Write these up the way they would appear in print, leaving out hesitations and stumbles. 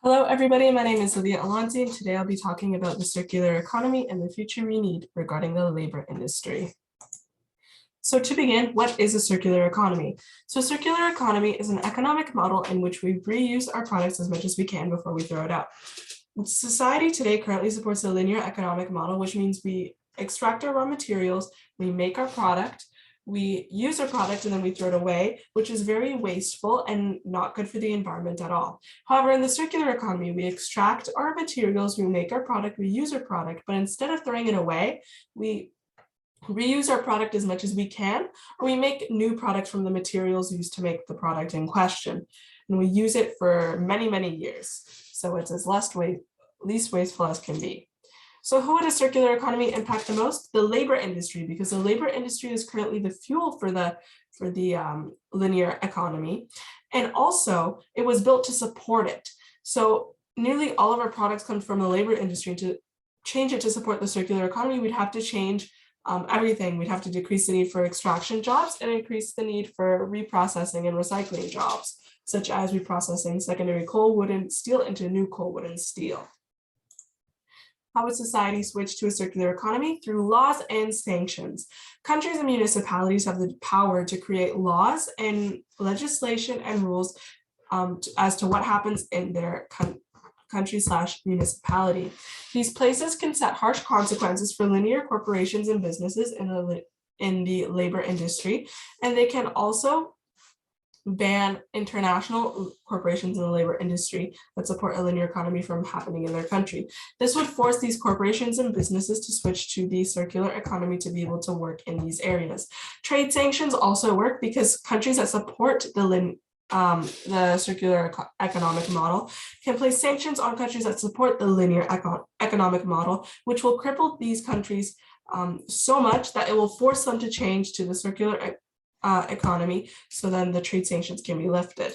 Hello, everybody. My name is Livia Alonzi, and today I'll be talking about the circular economy and the future we need regarding the labor industry. So to begin, what is a circular economy? So circular economy is an economic model in which we reuse our products as much as we can before we throw it out. Society today currently supports a linear economic model, which means we extract our raw materials, we make our product, we use our product and then we throw it away, which is very wasteful and not good for the environment at all. However, in the circular economy, we extract our materials, we make our product, we use our product, but instead of throwing it away, we reuse our product as much as we can, or we make new products from the materials used to make the product in question. And we use it for many, many years. So it's as least wasteful as can be. So who would a circular economy impact the most? The labor industry, because the labor industry is currently the fuel for the linear economy. And also it was built to support it. So nearly all of our products come from the labor industry. To change it to support the circular economy, we'd have to change everything. We'd have to decrease the need for extraction jobs and increase the need for reprocessing and recycling jobs, such as reprocessing secondary coal, wood, and steel into new coal, wood, and steel. How would society switch to a circular economy? Through laws and sanctions. Countries and municipalities have the power to create laws and legislation and rules as to what happens in their country/municipality. These places can set harsh consequences for linear corporations and businesses in the labor industry, and they can also ban international corporations in the labor industry that support a linear economy from happening in their country. This would force these corporations and businesses to switch to the circular economy to be able to work in these areas. Trade sanctions also work because countries that support the circular economic model can place sanctions on countries that support the linear economic model, which will cripple these countries so much that it will force them to change to the circular economy, so then the trade sanctions can be lifted.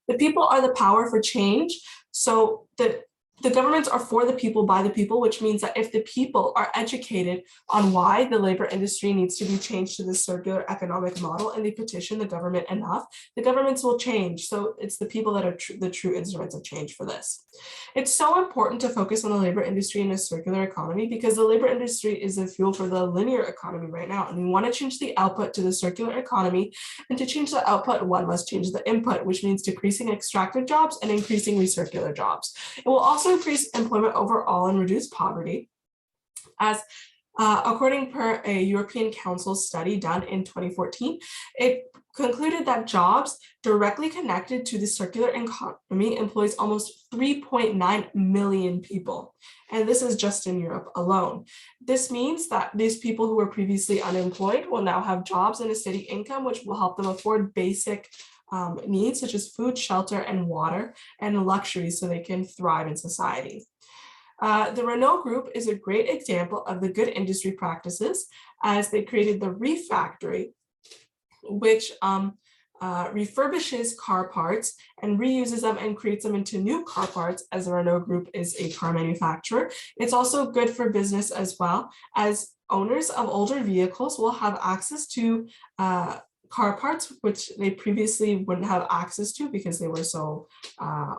The people are the power for change. So the governments are for the people, by the people, which means that if the people are educated on why the labor industry needs to be changed to the circular economic model and they petition the government enough, the governments will change. So it's the people that are the true instruments of change for this. It's so important to focus on the labor industry in a circular economy because the labor industry is the fuel for the linear economy right now. And we want to change the output to the circular economy. And to change the output, one must change the input, which means decreasing extractive jobs and increasing recircular jobs. It will also increase employment overall and reduce poverty, as according per a European Council study done in 2014, it concluded that jobs directly connected to the circular economy employs almost 3.9 million people. And this is just in Europe alone. This means that these people who were previously unemployed will now have jobs and a steady income, which will help them afford basic needs such as food, shelter, and water, and luxuries so they can thrive in society. The Renault Group is a great example of the good industry practices, as they created the Refactory, which refurbishes car parts and reuses them and creates them into new car parts, as the Renault Group is a car manufacturer. It's also good for business as well, as owners of older vehicles will have access to car parts, which they previously wouldn't have access to because they were so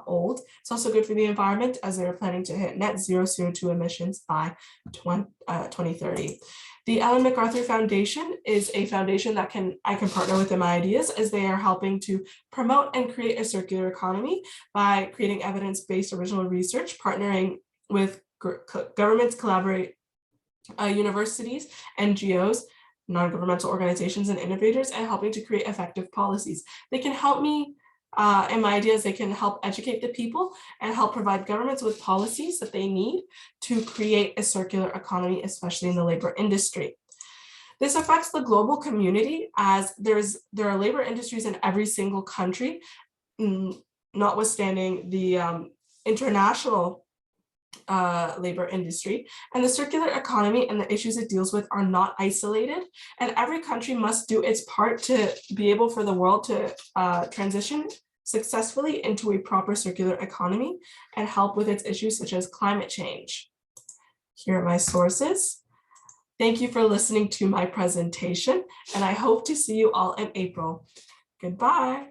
old. It's also good for the environment, as they are planning to hit net zero CO2 emissions by 2030. The Ellen MacArthur Foundation is a foundation that I can partner with in my ideas, as they are helping to promote and create a circular economy by creating evidence-based original research, partnering with governments, universities, NGOs, non-governmental organizations, and innovators, and helping to create effective policies. They can help me in my ideas. They can help educate the people and help provide governments with policies that they need to create a circular economy, especially in the labor industry. This affects the global community, as there are labor industries in every single country, notwithstanding the international labor industry, and the circular economy and the issues it deals with are not isolated, and every country must do its part to be able for the world to transition successfully into a proper circular economy and help with its issues such as climate change. Here are my sources. Thank you for listening to my presentation, and I hope to see you all in April. Goodbye.